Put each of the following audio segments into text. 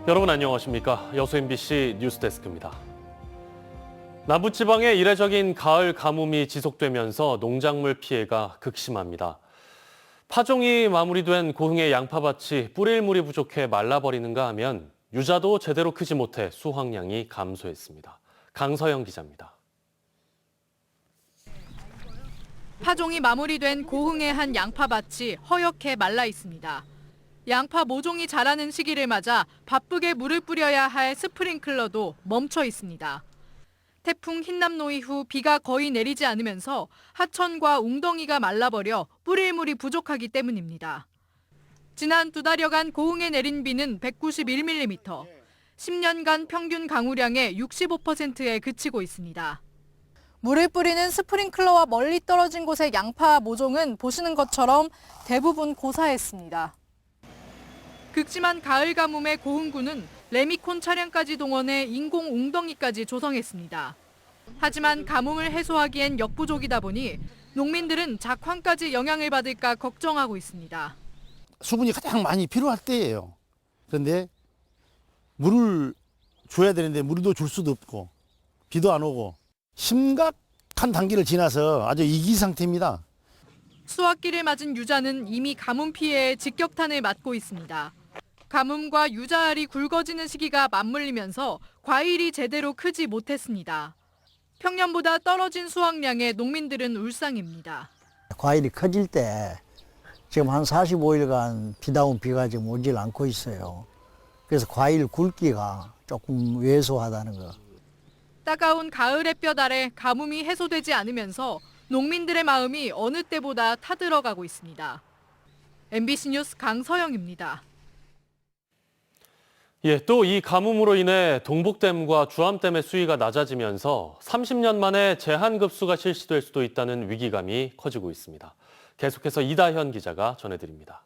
여러분 안녕하십니까? 여수 MBC 뉴스데스크입니다. 남부지방의 이례적인 가을 가뭄이 지속되면서 농작물 피해가 극심합니다. 파종이 마무리된 고흥의 양파밭이 뿌릴 물이 부족해 말라버리는가 하면 유자도 제대로 크지 못해 수확량이 감소했습니다. 강서영 기자입니다. 파종이 마무리된 고흥의 한 양파밭이 허옇게 말라 있습니다. 양파 모종이 자라는 시기를 맞아 바쁘게 물을 뿌려야 할 스프링클러도 멈춰 있습니다. 태풍 흰남노 이후 비가 거의 내리지 않으면서 하천과 웅덩이가 말라버려 뿌릴 물이 부족하기 때문입니다. 지난 2달여간 고흥에 내린 비는 191mm, 10년간 평균 강우량의 65%에 그치고 있습니다. 물을 뿌리는 스프링클러와 멀리 떨어진 곳의 양파 모종은 보시는 것처럼 대부분 고사했습니다. 극심한 가을 가뭄에 고흥군은 레미콘 차량까지 동원해 인공 웅덩이까지 조성했습니다. 하지만 가뭄을 해소하기엔 역부족이다 보니 농민들은 작황까지 영향을 받을까 걱정하고 있습니다. 수분이 가장 많이 필요할 때예요. 그런데 물을 줘야 되는데 물도 줄 수도 없고 비도 안 오고 심각한 단계를 지나서 아주 위기 상태입니다. 수확기를 맞은 유자는 이미 가뭄 피해에 직격탄을 맞고 있습니다. 가뭄과 유자알이 굵어지는 시기가 맞물리면서 과일이 제대로 크지 못했습니다. 평년보다 떨어진 수확량에 농민들은 울상입니다. 과일이 커질 때 지금 한 45일간 비다운 비가 지금 오질 않고 있어요. 그래서 과일 굵기가 조금 왜소하다는 거. 따가운 가을 햇볕 아래 가뭄이 해소되지 않으면서 농민들의 마음이 어느 때보다 타들어가고 있습니다. MBC 뉴스 강서영입니다. 또 이 가뭄으로 인해 동복댐과 주암댐의 수위가 낮아지면서 30년 만에 제한급수가 실시될 수도 있다는 위기감이 커지고 있습니다. 계속해서 이다현 기자가 전해드립니다.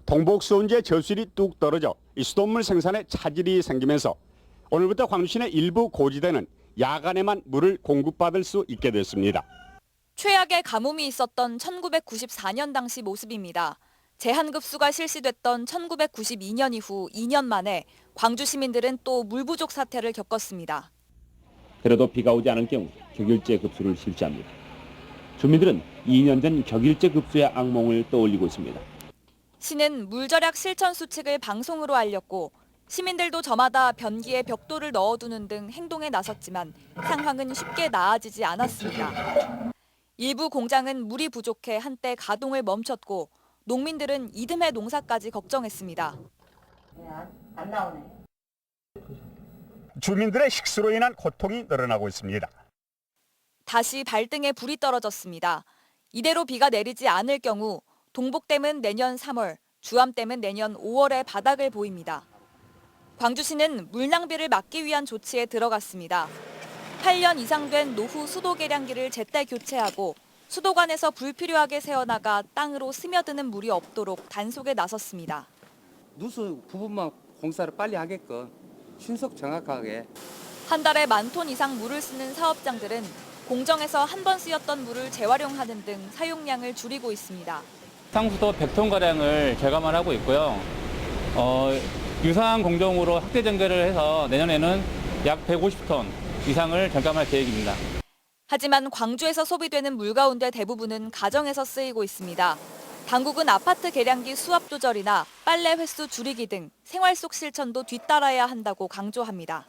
동복수온지의 저수율이 뚝 떨어져 이 수돗물 생산에 차질이 생기면서 오늘부터 광주 시내 일부 고지대는 야간에만 물을 공급받을 수 있게 됐습니다. 최악의 가뭄이 있었던 1994년 당시 모습입니다. 제한급수가 실시됐던 1992년 이후 2년 만에 광주 시민들은 또 물 부족 사태를 겪었습니다. 그래도 비가 오지 않은 경우 격일제 급수를 실시합니다. 주민들은 2년 전 격일제 급수의 악몽을 떠올리고 있습니다. 시는 물절약 실천 수칙을 방송으로 알렸고 시민들도 저마다 변기에 벽돌을 넣어두는 등 행동에 나섰지만 상황은 쉽게 나아지지 않았습니다. 일부 공장은 물이 부족해 한때 가동을 멈췄고 농민들은 이듬해 농사까지 걱정했습니다. 안 나오네. 주민들의 식수로 인한 고통이 늘어나고 있습니다. 다시 발등에 불이 떨어졌습니다. 이대로 비가 내리지 않을 경우 동복댐은 내년 3월, 주암댐은 내년 5월에 바닥을 보입니다. 광주시는 물 낭비를 막기 위한 조치에 들어갔습니다. 8년 이상 된 노후 수도 계량기를 제때 교체하고 수도관에서 불필요하게 새어나가 땅으로 스며드는 물이 없도록 단속에 나섰습니다. 누수 부분만 공사를 빨리 하게끔 신속 정확하게. 한 달에 10,000톤 이상 물을 쓰는 사업장들은 공정에서 한 번 쓰였던 물을 재활용하는 등 사용량을 줄이고 있습니다. 상수도 100톤가량을 절감을 하고 있고요. 유사한 공정으로 확대 전개를 해서 내년에는 약 150톤 이상을 절감할 계획입니다. 하지만 광주에서 소비되는 물 가운데 대부분은 가정에서 쓰이고 있습니다. 당국은 아파트 계량기 수압 조절이나 빨래 횟수 줄이기 등 생활 속 실천도 뒤따라야 한다고 강조합니다.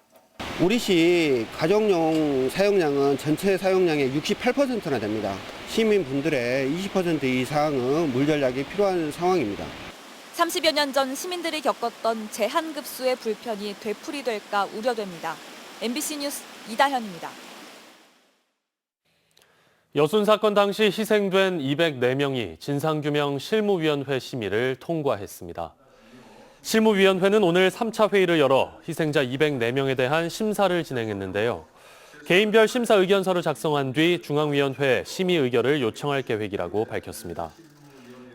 우리 시 가정용 사용량은 전체 사용량의 68%나 됩니다. 시민분들의 20% 이상은 물 전략이 필요한 상황입니다. 30여 년 전 시민들이 겪었던 제한급수의 불편이 되풀이될까 우려됩니다. MBC 뉴스 이다현입니다. 여순 사건 당시 희생된 204명이 진상규명 실무위원회 심의를 통과했습니다. 실무위원회는 오늘 3차 회의를 열어 희생자 204명에 대한 심사를 진행했는데요. 개인별 심사 의견서를 작성한 뒤 중앙위원회에 심의 의결을 요청할 계획이라고 밝혔습니다.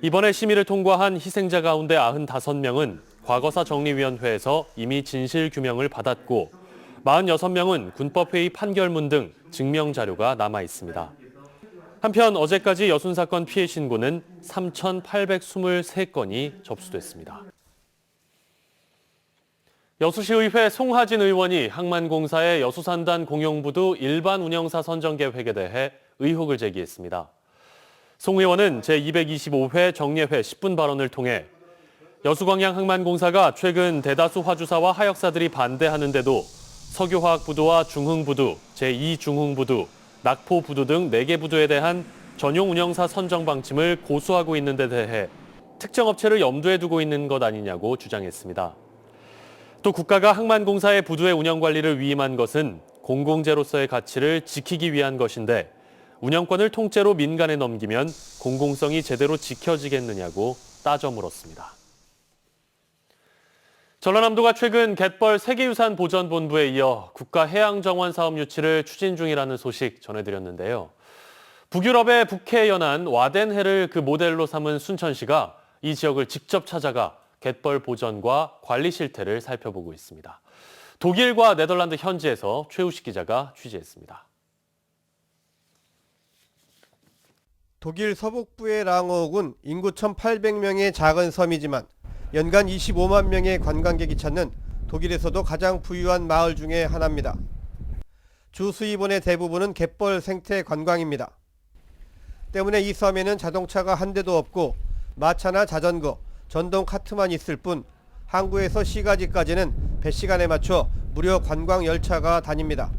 이번에 심의를 통과한 희생자 가운데 95명은 과거사 정리위원회에서 이미 진실규명을 받았고 46명은 군법회의 판결문 등 증명자료가 남아 있습니다. 한편 어제까지 여순 사건 피해 신고는 3,823건이 접수됐습니다. 여수시의회 송하진 의원이 항만공사의 여수산단 공용부두 일반 운영사 선정 계획에 대해 의혹을 제기했습니다. 송 의원은 제225회 정례회 10분 발언을 통해 여수광양 항만공사가 최근 대다수 화주사와 하역사들이 반대하는데도 석유화학부두와 중흥부두, 제2중흥부두, 낙포부두 등 4개 부두에 대한 전용 운영사 선정 방침을 고수하고 있는 데 대해 특정 업체를 염두에 두고 있는 것 아니냐고 주장했습니다. 또 국가가 항만공사의 부두의 운영관리를 위임한 것은 공공재로서의 가치를 지키기 위한 것인데 운영권을 통째로 민간에 넘기면 공공성이 제대로 지켜지겠느냐고 따져 물었습니다. 전라남도가 최근 갯벌 세계유산 보전본부에 이어 국가해양정원 사업 유치를 추진 중이라는 소식 전해드렸는데요. 북유럽의 북해에 연한 와덴해를 그 모델로 삼은 순천시가 이 지역을 직접 찾아가 갯벌 보전과 관리 실태를 살펴보고 있습니다. 독일과 네덜란드 현지에서 최우식 기자가 취재했습니다. 독일 서북부의 랑어郡인구 1,800명의 작은 섬이지만 연간 25만 명의 관광객이 찾는 독일에서도 가장 부유한 마을 중에 하나입니다. 주 수입원의 대부분은 갯벌 생태 관광입니다. 때문에 이 섬에는 자동차가 한 대도 없고 마차나 자전거, 전동 카트만 있을 뿐 항구에서 시가지까지는 배 시간에 맞춰 무료 관광 열차가 다닙니다.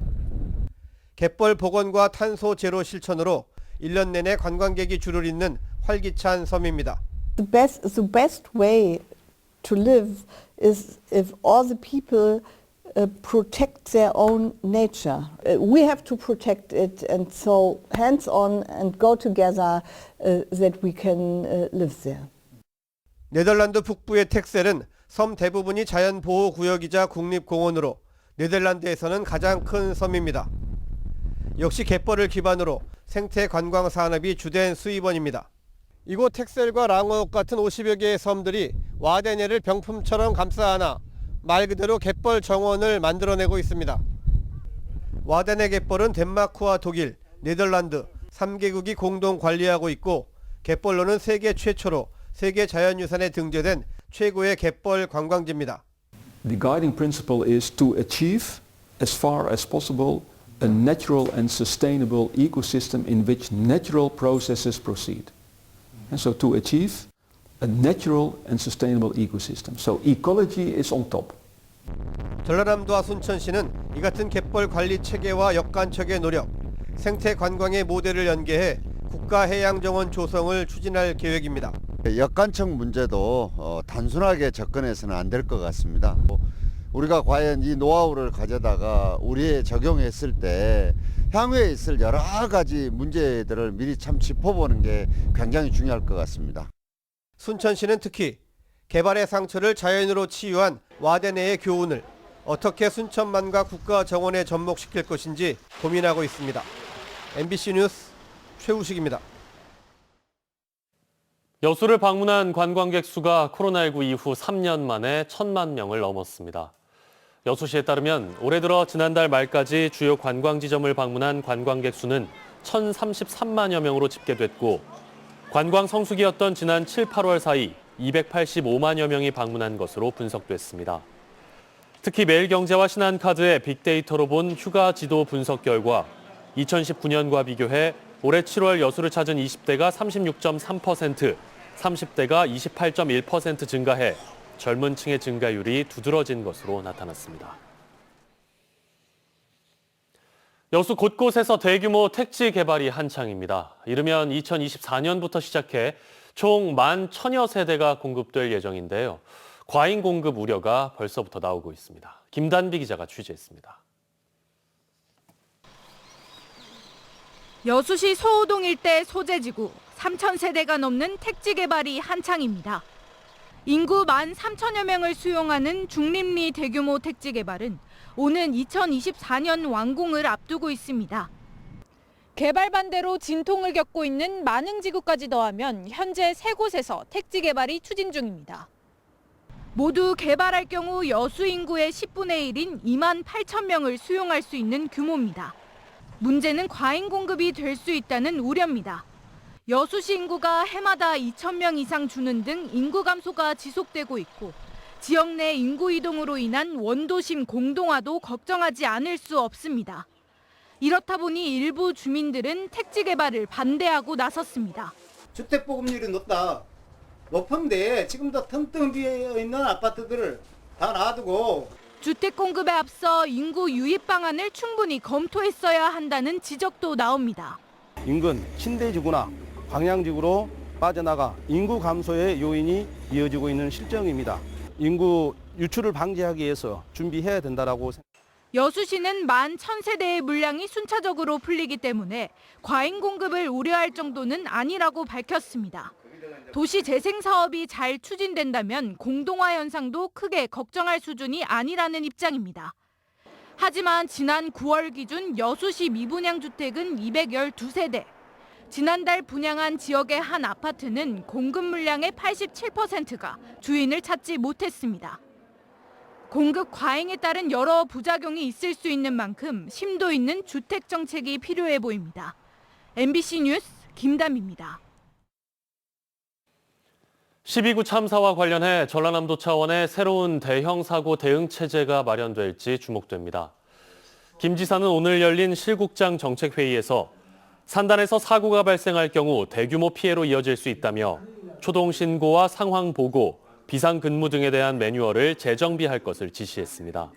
갯벌 복원과 탄소 제로 실천으로 1년 내내 관광객이 줄을 잇는 활기찬 섬입니다. The best way to live is if all the people protect their own nature. We have to protect it, and so hands on and go together that we can live there. 네덜란드 북부의 텍셀은 섬 대부분이 자연보호구역이자 국립공원으로 네덜란드에서는 가장 큰 섬입니다. 역시 갯벌을 기반으로 생태 관광 산업이 주된 수입원입니다. 이곳 텍셀과 랑어역 같은 50여 개의 섬들이 와덴해를 병품처럼 감싸 안아 말 그대로 갯벌 정원을 만들어내고 있습니다. 와덴해 갯벌은 덴마크와 독일, 네덜란드 3개국이 공동 관리하고 있고 갯벌로는 세계 최초로 세계 자연유산에 등재된 최고의 갯벌 관광지입니다. The guiding principle is to achieve as far as possible a natural and sustainable ecosystem in which natural processes proceed. And so to achieve a natural and sustainable ecosystem. So ecology is on top. 전라남도와 순천시는 이 같은 갯벌 관리 체계와 역간척의 노력, 생태 관광의 모델을 연계해 국가해양정원 조성을 추진할 계획입니다. 역간척 문제도 단순하게 접근해서는 안 될 것 같습니다. 우리가 과연 이 노하우를 가져다가 우리에 적용했을 때 향후에 있을 여러 가지 문제들을 미리 참 짚어보는 게 굉장히 중요할 것 같습니다. 순천시는 특히 개발의 상처를 자연으로 치유한 와덴해의 교훈을 어떻게 순천만과 국가정원에 접목시킬 것인지 고민하고 있습니다. MBC 뉴스 최우식입니다. 여수를 방문한 관광객 수가 코로나19 이후 3년 만에 1,000만 명을 넘었습니다. 여수시에 따르면 올해 들어 지난달 말까지 주요 관광지점을 방문한 관광객 수는 1,033만여 명으로 집계됐고 관광 성수기였던 지난 7, 8월 사이 285만여 명이 방문한 것으로 분석됐습니다. 특히 매일경제와 신한카드의 빅데이터로 본 휴가 지도 분석 결과 2019년과 비교해 올해 7월 여수를 찾은 20대가 36.3%, 30대가 28.1% 증가해 젊은 층의 증가율이 두드러진 것으로 나타났습니다. 여수 곳곳에서 대규모 택지 개발이 한창입니다. 이르면 2024년부터 시작해 총 11,000여 세대가 공급될 예정인데요. 과잉 공급 우려가 벌써부터 나오고 있습니다. 김단비 기자가 취재했습니다. 여수시 소호동 일대 소재지구 3,000세대가 넘는 택지 개발이 한창입니다. 인구 13,000여 명을 수용하는 중림리 대규모 택지 개발은 오는 2024년 완공을 앞두고 있습니다. 개발 반대로 진통을 겪고 있는 만흥지구까지 더하면 현재 3곳에서 택지 개발이 추진 중입니다. 모두 개발할 경우 여수 인구의 10분의 1인 28,000명을 수용할 수 있는 규모입니다. 문제는 과잉 공급이 될 수 있다는 우려입니다. 여수시 인구가 해마다 2,000명 이상 주는 등 인구 감소가 지속되고 있고 지역 내 인구 이동으로 인한 원도심 공동화도 걱정하지 않을 수 없습니다. 이렇다 보니 일부 주민들은 택지 개발을 반대하고 나섰습니다. 주택보급률이 높은데 지금도 텅텅 비어 있는 아파트들을 다 놔두고 주택 공급에 앞서 인구 유입 방안을 충분히 검토했어야 한다는 지적도 나옵니다. 인근 신대지구나 광양지구로 빠져나가 인구 감소의 요인이 이어지고 있는 실정입니다. 인구 유출을 방지하기 위해서 준비해야 된다라고 생각합니다. 여수시는 11,000세대의 물량이 순차적으로 풀리기 때문에 과잉 공급을 우려할 정도는 아니라고 밝혔습니다. 도시 재생 사업이 잘 추진된다면 공동화 현상도 크게 걱정할 수준이 아니라는 입장입니다. 하지만 지난 9월 기준 여수시 미분양 주택은 212세대. 지난달 분양한 지역의 한 아파트는 공급 물량의 87%가 주인을 찾지 못했습니다. 공급 과잉에 따른 여러 부작용이 있을 수 있는 만큼 심도 있는 주택 정책이 필요해 보입니다. MBC 뉴스 김담입니다. 12구 참사와 관련해 전라남도 차원의 새로운 대형 사고 대응 체제가 마련될지 주목됩니다. 김 지사는 오늘 열린 실국장 정책회의에서 산단에서 사고가 발생할 경우 대규모 피해로 이어질 수 있다며 초동 신고와 상황 보고, 비상 근무 등에 대한 매뉴얼을 재정비할 것을 지시했습니다.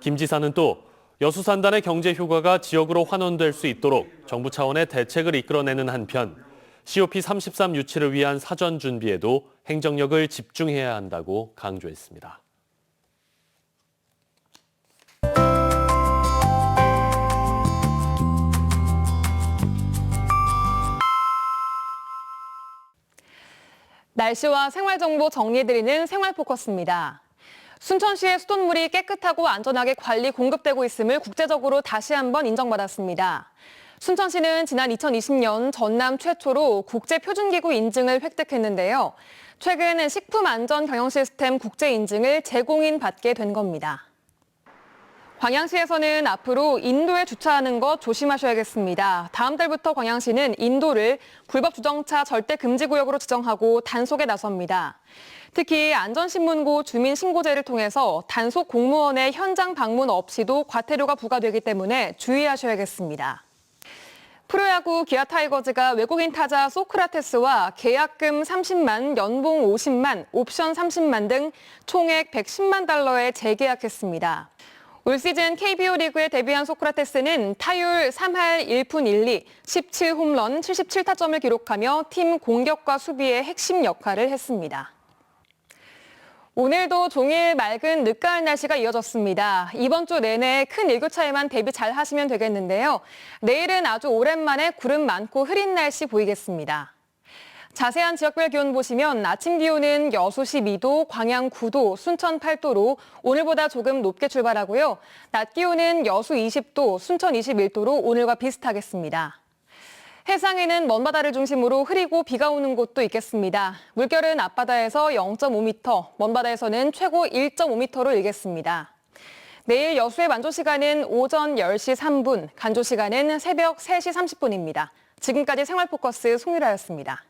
김 지사는 또 여수 산단의 경제 효과가 지역으로 환원될 수 있도록 정부 차원의 대책을 이끌어내는 한편 COP33 유치를 위한 사전 준비에도 행정력을 집중해야 한다고 강조했습니다. 날씨와 생활정보 정리해드리는 생활포커스입니다. 순천시의 수돗물이 깨끗하고 안전하게 관리 공급되고 있음을 국제적으로 다시 한번 인정받았습니다. 순천시는 지난 2020년 전남 최초로 국제표준기구 인증을 획득했는데요. 최근 식품안전경영시스템 국제인증을 제공인 받게 된 겁니다. 광양시에서는 앞으로 인도에 주차하는 것 조심하셔야겠습니다. 다음 달부터 광양시는 인도를 불법 주정차 절대 금지 구역으로 지정하고 단속에 나섭니다. 특히 안전신문고 주민신고제를 통해서 단속 공무원의 현장 방문 없이도 과태료가 부과되기 때문에 주의하셔야겠습니다. 프로야구 기아 타이거즈가 외국인 타자 소크라테스와 계약금 30만, 연봉 50만, 옵션 30만 등 총액 110만 달러에 재계약했습니다. 올 시즌 KBO 리그에 데뷔한 소크라테스는 타율 3할 1푼 1리, 17홈런, 77타점을 기록하며 팀 공격과 수비의 핵심 역할을 했습니다. 오늘도 종일 맑은 늦가을 날씨가 이어졌습니다. 이번 주 내내 큰 일교차에만 대비 잘 하시면 되겠는데요. 내일은 아주 오랜만에 구름 많고 흐린 날씨 보이겠습니다. 자세한 지역별 기온 보시면 아침 기온은 여수 12도, 광양 9도, 순천 8도로 오늘보다 조금 높게 출발하고요. 낮 기온은 여수 20도, 순천 21도로 오늘과 비슷하겠습니다. 해상에는 먼바다를 중심으로 흐리고 비가 오는 곳도 있겠습니다. 물결은 앞바다에서 0.5m, 먼바다에서는 최고 1.5m로 일겠습니다. 내일 여수의 만조 시간은 오전 10시 3분, 간조 시간은 새벽 3시 30분입니다. 지금까지 생활포커스 송유라였습니다.